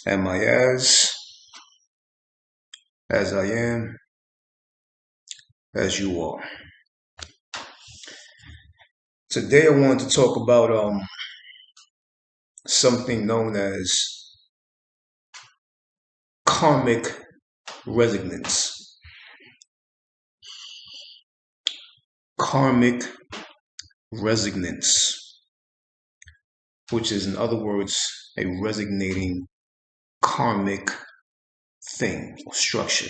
Am I as I am, as you are? Today I wanted to talk about something known as karmic resonance. Karmic resonance, which is in other words a resonating karmic thing or structure.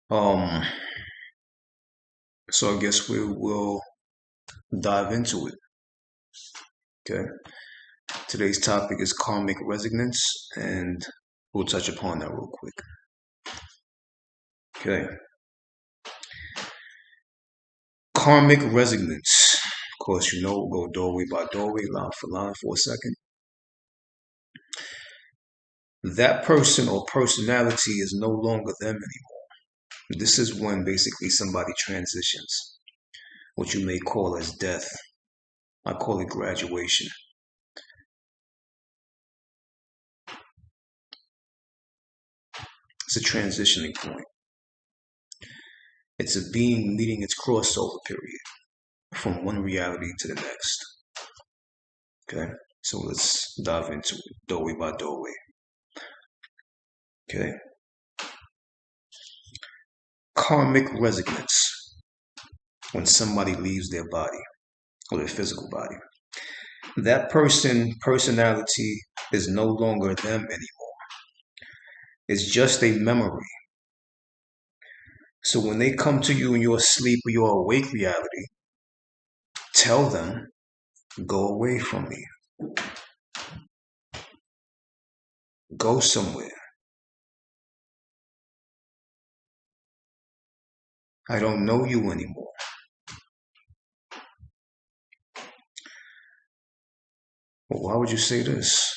Um so I guess we will dive into it. Okay. Today's topic is karmic resonance, and we'll touch upon that real quick. Okay. Karmic resonance. Of course, we'll go doorway by doorway, line for line for a second. That person or personality is no longer them anymore. This is when basically somebody transitions, what you may call as death. I call it graduation. It's a transitioning point. It's a being meeting its crossover period from one reality to the next. Okay, so let's dive into it, doorway by doorway. Okay. Karmic resonance. When somebody leaves their body or their physical body, that personality is no longer them anymore. It's just a memory. So when they come to you in your sleep or your awake reality, tell them, go away from me. Go somewhere. I don't know you anymore. Well, why would you say this?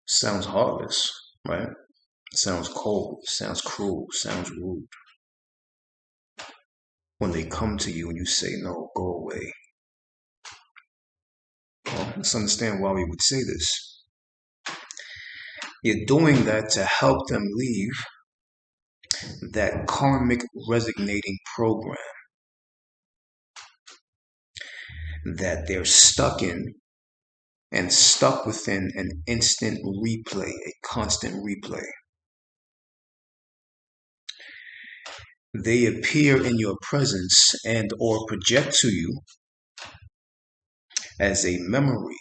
Sounds heartless, right? Sounds cold, sounds cruel, sounds rude. When they come to you and you say, no, go away. Well, let's understand why we would say this. You're doing that to help them leave that karmic resonating program that they're stuck in and stuck within an instant replay, a constant replay. They appear in your presence and or project to you as a memory,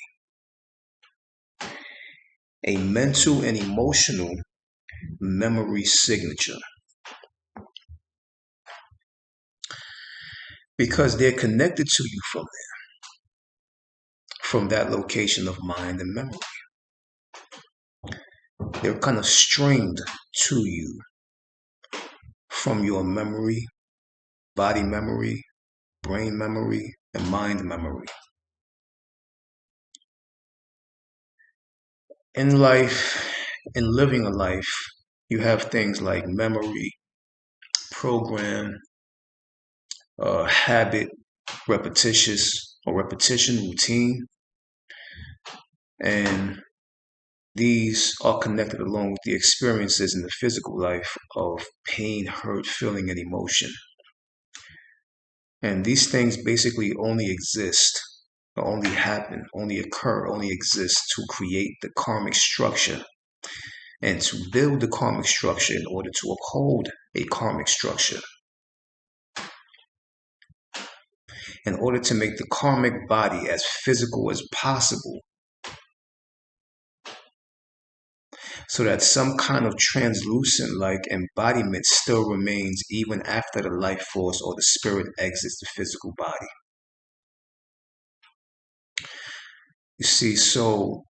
a mental and emotional memory signature. Because they're connected to you from there, from that location of mind and memory. They're kind of stringed to you from your memory, body memory, brain memory, and mind memory. In life, in living a life, you have things like memory, program, habit, repetition, routine, and these are connected along with the experiences in the physical life of pain, hurt, feeling, and emotion. And these things basically only exist, or only happen, only occur, only exist to create the karmic structure and to build the karmic structure in order to uphold a karmic structure. In order to make the karmic body as physical as possible, so that some kind of translucent like embodiment still remains even after the life force or the spirit exits the physical body. You see, so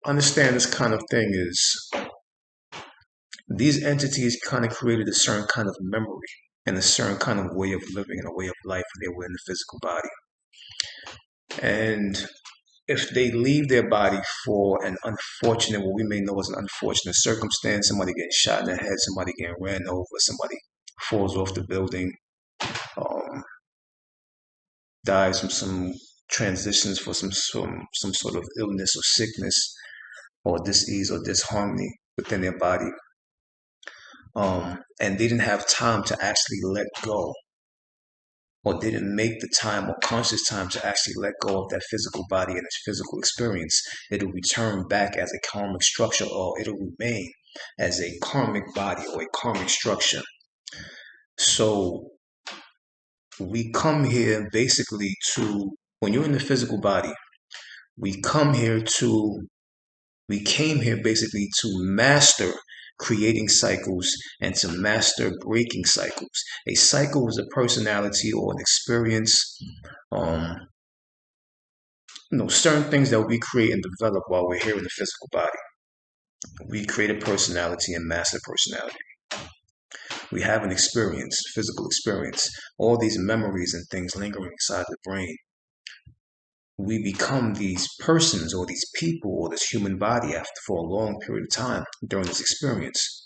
understand this kind of thing is these entities kind of created a certain kind of memory and a certain kind of way of living and a way of life when they were in the physical body. And if they leave their body for an unfortunate, what we may know as an unfortunate circumstance, somebody getting shot in the head, somebody getting ran over, somebody falls off the building, dies from some transitions for some sort of illness or sickness or dis-ease or disharmony within their body. And they didn't have time to actually let go, or didn't make the time or conscious time to actually let go of that physical body and its physical experience. It'll return back as a karmic structure, or it'll remain as a karmic body or a karmic structure. So we come here basically to, when you're in the physical body, we came here basically to master creating cycles and to master breaking cycles. A cycle is a personality or an experience, certain things that we create and develop while we're here in the physical body. We create a personality and master personality. We have an experience, physical experience, all these memories and things lingering inside the brain. We become these persons or these people or this human body for a long period of time during this experience.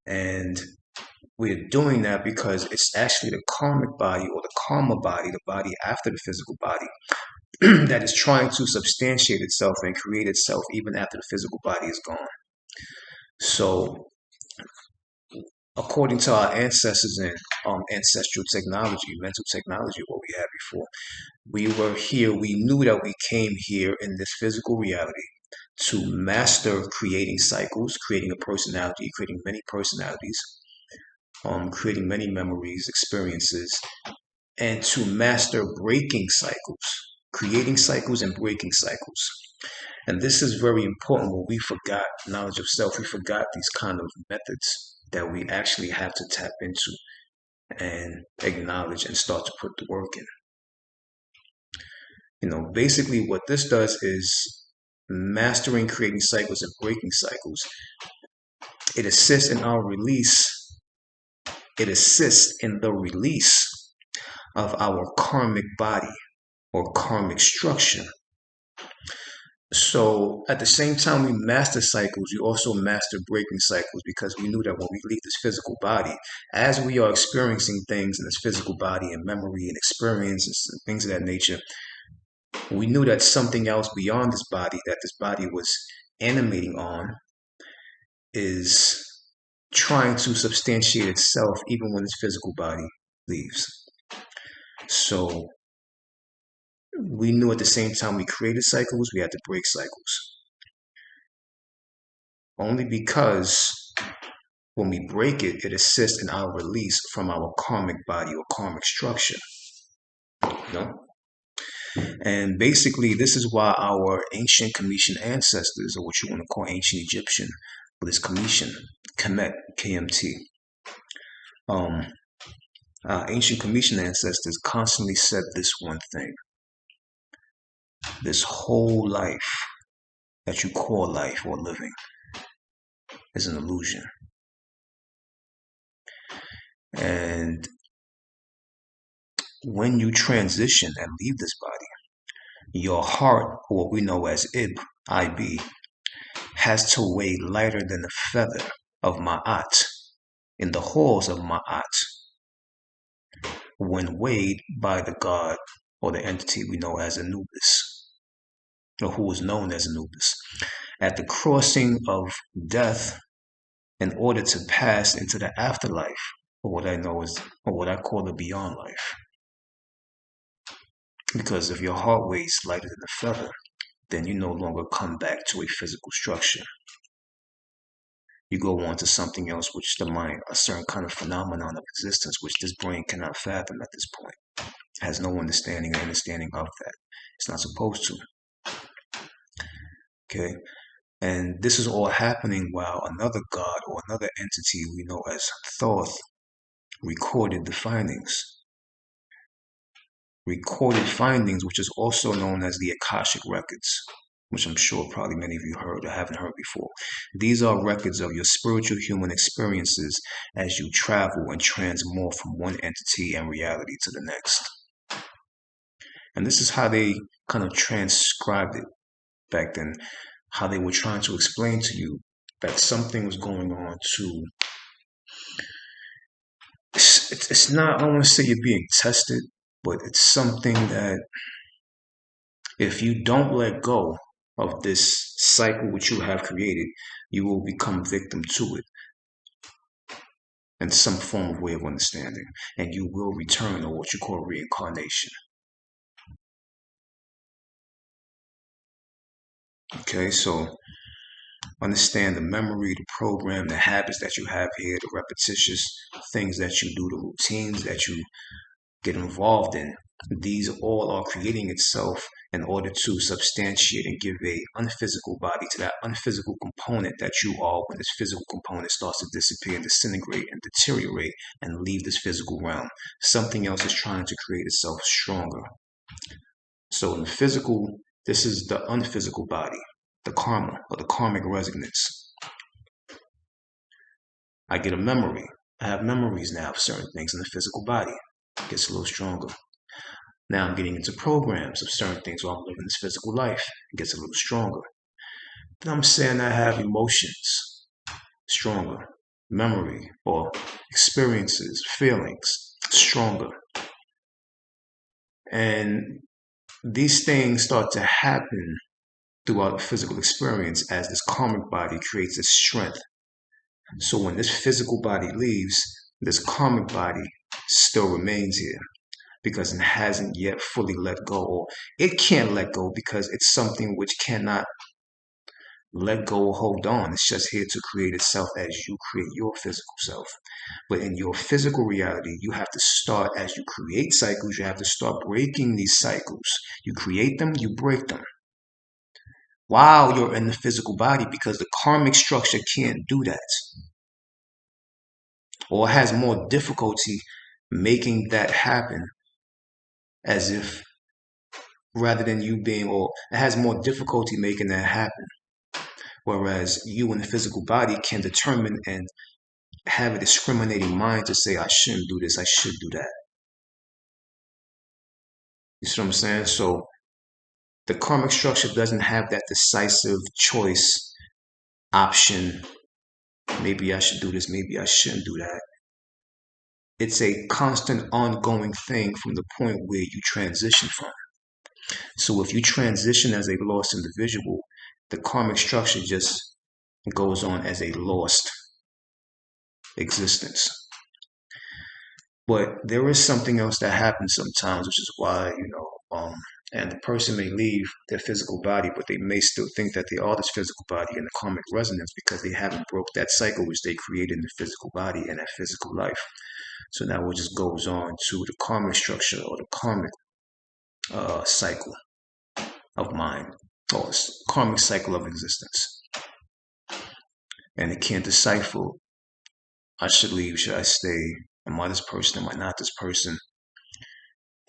And we're doing that because it's actually the karmic body or the karma body, the body after the physical body, that is trying to substantiate itself and create itself even after the physical body is gone. So, according to our ancestors and ancestral technology, mental technology, what we had before, we were here, we knew that we came here in this physical reality to master creating cycles, creating a personality, creating many personalities, creating many memories, experiences, and to master breaking cycles, creating cycles and breaking cycles. And this is very important. When we forgot knowledge of self, we forgot these kind of methods that we actually have to tap into and acknowledge and start to put the work in. Basically what this does is mastering creating cycles and breaking cycles. It assists in our release. It assists in the release of our karmic body or karmic structure. So at the same time we master cycles, we also master breaking cycles, because we knew that when we leave this physical body, as we are experiencing things in this physical body and memory and experiences and things of that nature, we knew that something else beyond this body, that this body was animating on, is trying to substantiate itself even when this physical body leaves. So we knew at the same time we created cycles, we had to break cycles. Only because when we break it, it assists in our release from our karmic body or karmic structure. And basically, this is why our ancient Cometian ancestors, or what you want to call ancient Egyptian, but it's Cometian, Kemet, KMT. Our ancient Cometian ancestors constantly said this one thing: this whole life that you call life or living is an illusion. And when you transition and leave this body, your heart, or what we know as IB, has to weigh lighter than the feather of Ma'at in the halls of Ma'at, when weighed by the god or the entity we know as Anubis, or who was known as Anubis, at the crossing of death in order to pass into the afterlife, or what I call the beyond life. Because if your heart weighs lighter than a feather, then you no longer come back to a physical structure. You go on to something else, which the mind, a certain kind of phenomenon of existence, which this brain cannot fathom at this point. It has no understanding of that. It's not supposed to. Okay? And this is all happening while another god or another entity we know as Thoth recorded the findings. Recorded findings, which is also known as the Akashic Records, which I'm sure probably many of you heard or haven't heard before. These are records of your spiritual human experiences as you travel and transmorph from one entity and reality to the next. And this is how they kind of transcribed it back then, how they were trying to explain to you that something was going on to... It's not, I don't want to say you're being tested, but it's something that If you don't let go of this cycle which you have created, you will become victim to it in some form of way of understanding, and you will return to what you call reincarnation. Okay, so understand the memory, the program, the habits that you have here, the repetitious things that you do, the routines that you get involved in. These all are creating itself in order to substantiate and give a unphysical body to that unphysical component that you are when this physical component starts to disappear and disintegrate and deteriorate and leave this physical realm. Something else is trying to create itself stronger. So in the physical, this is the unphysical body, the karma or the karmic resonance. I get a memory. I have memories now of certain things in the physical body. It gets a little stronger. Now I'm getting into programs of certain things while I'm living this physical life. It gets a little stronger. Then I'm saying I have emotions, stronger. Memory or experiences, feelings, stronger. And these things start to happen throughout the physical experience as this karmic body creates its strength. So when this physical body leaves, this karmic body still remains here because it hasn't yet fully let go, or it can't let go because it's something which cannot let go or hold on. It's just here to create itself as you create your physical self. But in your physical reality, you have to start, as you create cycles, you have to start breaking these cycles. You create them, you break them while you're in the physical body because the karmic structure can't do that or has more difficulty making that happen as if rather than you being, or it has more difficulty making that happen. Whereas you in the physical body can determine and have a discriminating mind to say, I shouldn't do this, I should do that. You see what I'm saying? So the karmic structure doesn't have that decisive choice option. Maybe I should do this, maybe I shouldn't do that. It's a constant ongoing thing from the point where you transition from. So if you transition as a lost individual, the karmic structure just goes on as a lost existence. But there is something else that happens sometimes, which is why, and the person may leave their physical body, but they may still think that they are this physical body in the karmic resonance because they haven't broke that cycle which they created in the physical body and that physical life. So now it just goes on to the karmic structure or the karmic cycle of mind, or karmic cycle of existence. And it can't decipher, I should leave, should I stay, am I this person, am I not this person?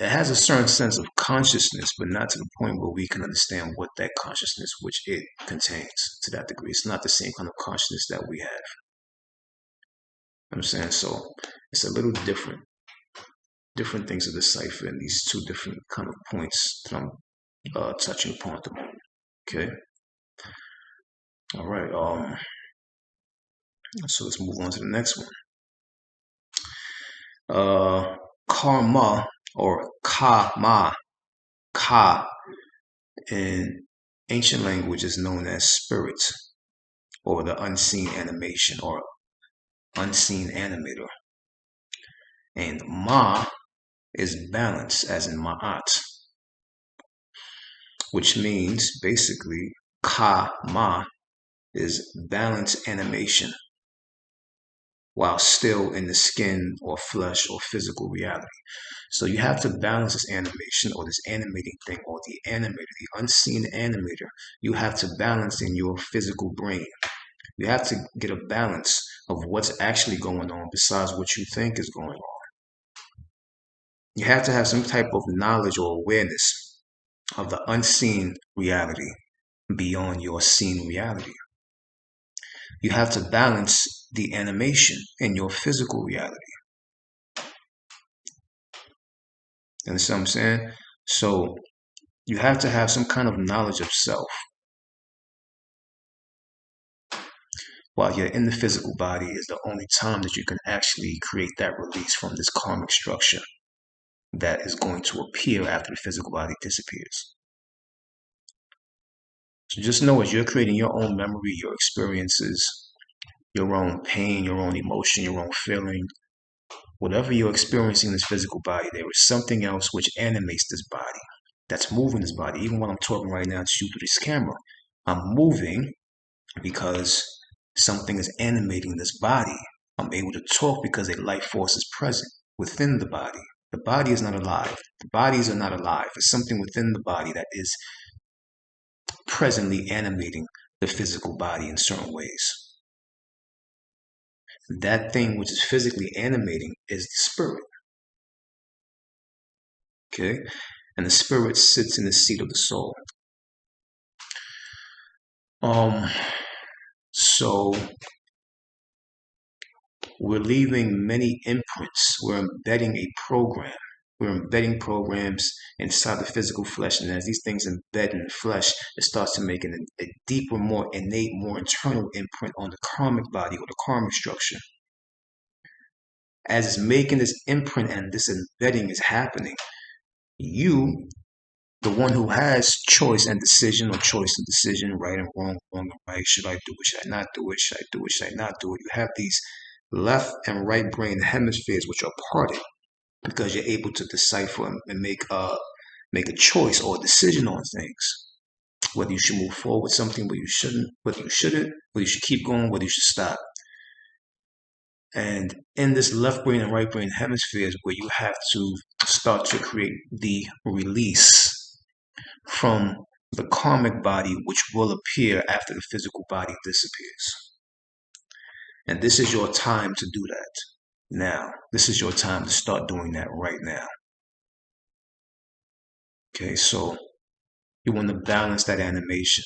It has a certain sense of consciousness, but not to the point where we can understand what that consciousness which it contains to that degree. It's not the same kind of consciousness that we have. I'm saying, so it's a little different. Different things to decipher in these two different kind of points that I'm touching upon at the moment. Okay. All right. So let's move on to the next one. Karma or kama, ka in ancient language is known as spirit or the unseen animation or unseen animator. And ma is balance, as in ma'at, which means basically ka ma is balance animation while still in the skin or flesh or physical reality. So you have to balance this animation or this animating thing or the animator, the unseen animator. You have to balance in your physical brain. You have to get a balance of what's actually going on besides what you think is going on. You have to have some type of knowledge or awareness of the unseen reality beyond your seen reality. You have to balance the animation in your physical reality. You understand what I'm saying? So you have to have some kind of knowledge of self. While you're in the physical body is the only time that you can actually create that release from this karmic structure that is going to appear after the physical body disappears. So just know as you're creating your own memory, your experiences, your own pain, your own emotion, your own feeling, whatever you're experiencing in this physical body, there is something else which animates this body, that's moving this body. Even when I'm talking right now to you through this camera, I'm moving because something is animating this body. I'm able to talk because a life force is present within the body. The body is not alive. The bodies are not alive. It's something within the body that is presently animating the physical body in certain ways. That thing which is physically animating is the spirit. Okay? And the spirit sits in the seat of the soul. Um, so we're leaving many imprints. We're embedding a program. We're embedding programs inside the physical flesh. And as these things embed in the flesh, it starts to make a deeper, more innate, more internal imprint on the karmic body or the karmic structure. As it's making this imprint and this embedding is happening, you, the one who has choice and decision, or choice and decision, right and wrong, wrong and right, should I do it, should I not do it, should I do it, should I not do it, you have these left and right brain hemispheres which are parted because you're able to decipher and make a choice or a decision on things, whether you should move forward with something, whether you shouldn't, whether you should keep going, whether you should stop. And in this left brain and right brain hemispheres where you have to start to create the release from the karmic body, which will appear after the physical body disappears. And this is your time to do that. Now, this is your time to start doing that right now. Okay, so you want to balance that animation.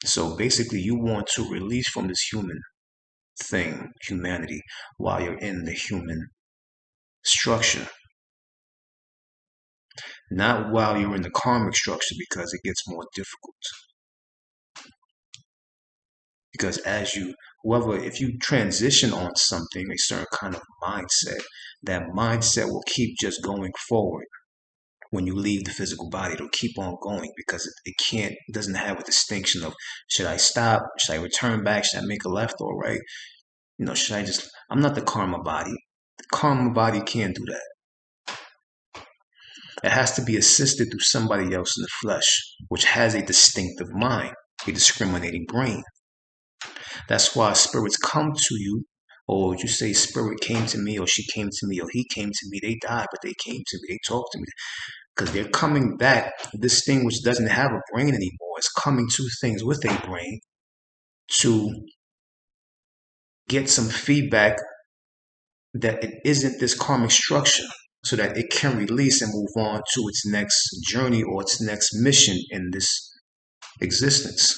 So basically, you want to release from this human thing, humanity, while you're in the human structure. Not while you're in the karmic structure, because it gets more difficult. Because if you transition on something, a certain kind of mindset, that mindset will keep just going forward. When you leave the physical body, it'll keep on going because it doesn't have a distinction of, should I stop? Should I return back? Should I make a left or right? I'm not the karma body. The karma body can't do that. It has to be assisted through somebody else in the flesh, which has a distinctive mind, a discriminating brain. That's why spirits come to you, or you say spirit came to me, or she came to me, or he came to me. They died, but they came to me. They talked to me. Because they're coming back. This thing which doesn't have a brain anymore is coming to things with a brain to get some feedback that it isn't this karmic structure, so that it can release and move on to its next journey or its next mission in this existence.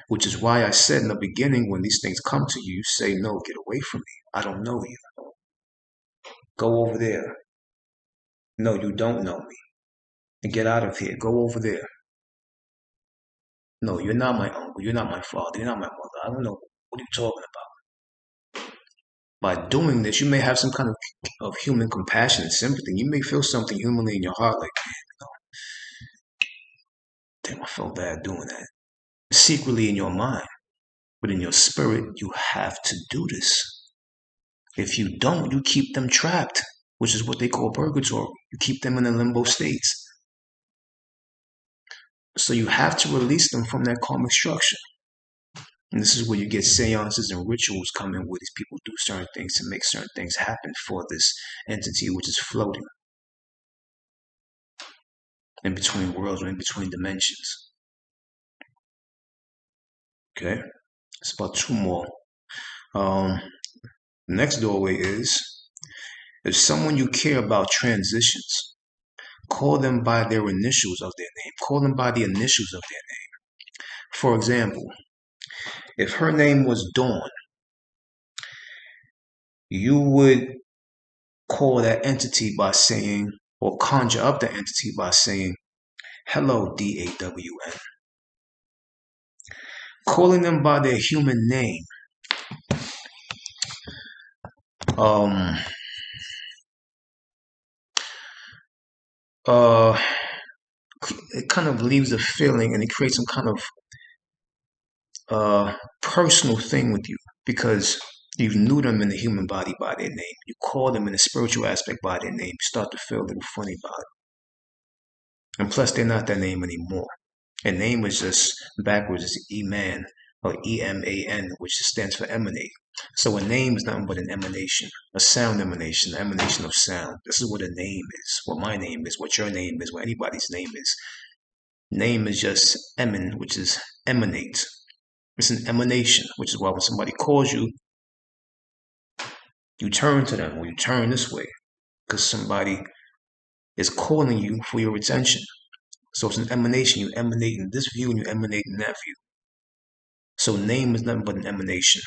Which is why I said in the beginning, when these things come to you, you say, no, get away from me. I don't know you. Go over there. No, you don't know me. And get out of here. Go over there. No, you're not my uncle. You're not my father. You're not my mother. I don't know. What are you talking about? By doing this, you may have some kind of human compassion and sympathy. You may feel something humanly in your heart, like, man, damn, I felt bad doing that. Secretly in your mind, but in your spirit, you have to do this. If you don't, you keep them trapped, which is what they call purgatory. You keep them in the limbo states. So you have to release them from that karmic structure. And this is where you get seances and rituals come in, where these people do certain things to make certain things happen for this entity which is floating in between worlds or in between dimensions. Okay? It's about two more. The next doorway is, if someone you care about transitions, call them by their initials of their name. Call them by the initials of their name. For example, if her name was Dawn, you would call that entity by saying, or conjure up the entity by saying, hello, DAWN. Calling them by their human name. Um, it kind of leaves a feeling, and it creates some kind of personal thing with you because you knew them in the human body by their name. You call them in the spiritual aspect by their name. You start to feel a little funny about it. And plus, they're not that name anymore. A name is just backwards. It's Eman or Eman, which stands for emanate. So a name is nothing but an emanation, a sound emanation, an emanation of sound. This is what a name is, what my name is, what your name is, what anybody's name is. Name is just eman, which is emanate. It's an emanation, which is why when somebody calls you, you turn to them or you turn this way because somebody is calling you for your attention. So it's an emanation. You emanate in this view and you emanate in that view. So name is nothing but an emanation.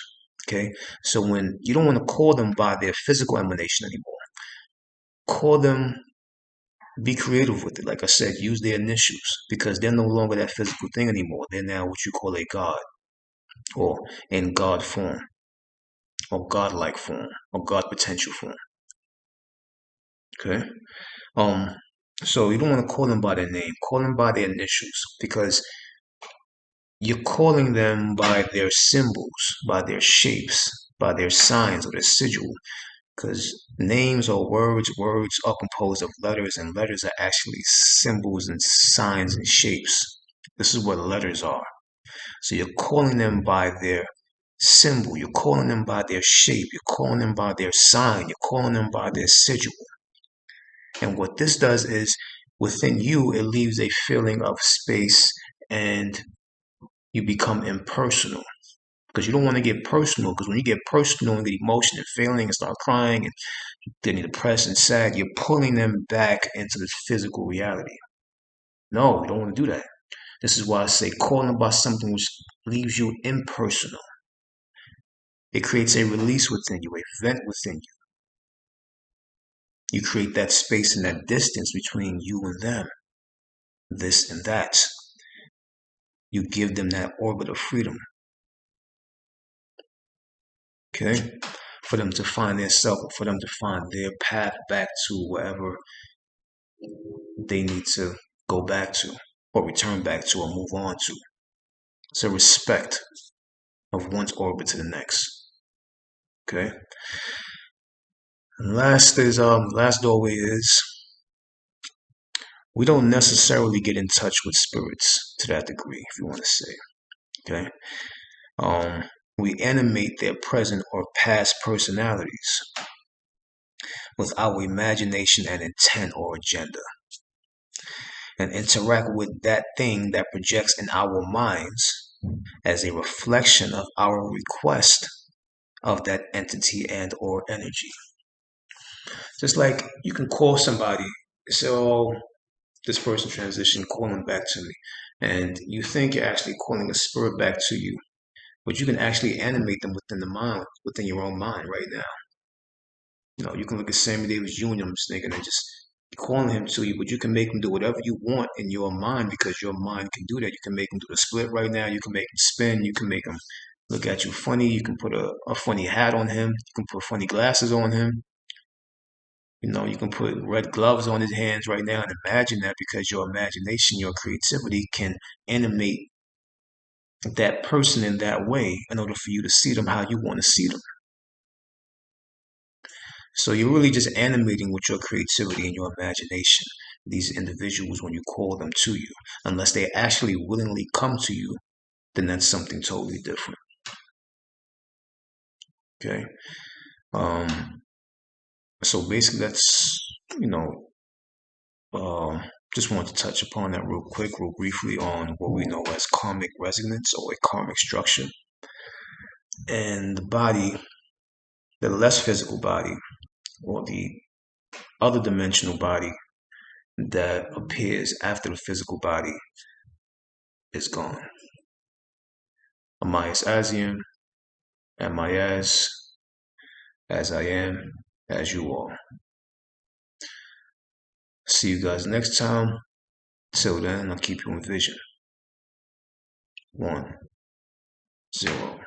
Okay. So when you don't want to call them by their physical emanation anymore, call them, be creative with it. Like I said, use their initials because they're no longer that physical thing anymore. They're now what you call a God or in God form or God-like form or God potential form. Okay. So you don't want to call them by their name. Call them by their initials because you're calling them by their symbols, by their shapes, by their signs or their sigil. Because names or words are composed of letters, and letters are actually symbols and signs and shapes. This is what letters are. So you're calling them by their symbol, you're calling them by their shape, you're calling them by their sign, you're calling them by their sigil. And what this does is within you, it leaves a feeling of space and you become impersonal because you don't want to get personal. Because when you get personal and get emotion and feeling and start crying and getting depressed and sad, you're pulling them back into this physical reality. No, you don't want to do that. This is why I say calling about something which leaves you impersonal. It creates a release within you, a vent within you. You create that space and that distance between you and them, this and that. You give them that orbit of freedom. Okay? For them to find their self, for them to find their path back to wherever they need to go back to, or return back to, or move on to. It's a respect of one's orbit to the next. Okay? And last doorway is we don't necessarily get in touch with spirits to that degree, if you want to say. Okay? We animate their present or past personalities with our imagination and intent or agenda, and interact with that thing that projects in our minds as a reflection of our request of that entity and or energy. Just like you can call somebody, say, oh, this person transitioned, call them back to me. And you think you're actually calling a spirit back to you, but you can actually animate them within the mind, within your own mind right now. You know, you can look at Sammy Davis Jr., I'm just thinking, and just calling him to you, but you can make him do whatever you want in your mind because your mind can do that. You can make him do the split right now. You can make him spin. You can make him look at you funny. You can put a funny hat on him. You can put funny glasses on him. You know, you can put red gloves on his hands right now and imagine that because your imagination, your creativity can animate that person in that way in order for you to see them how you want to see them. So you're really just animating with your creativity and your imagination these individuals when you call them to you. Unless they actually willingly come to you, then that's something totally different. Okay. So basically that's, you know, just wanted to touch upon that real quick, real briefly on what we know as karmic resonance or a karmic structure. And the body, the less physical body, or the other dimensional body that appears after the physical body is gone. Amayas Asian, Amayas, as I am, as you are. See you guys next time. Till then, I'll keep you in vision. 1, 0.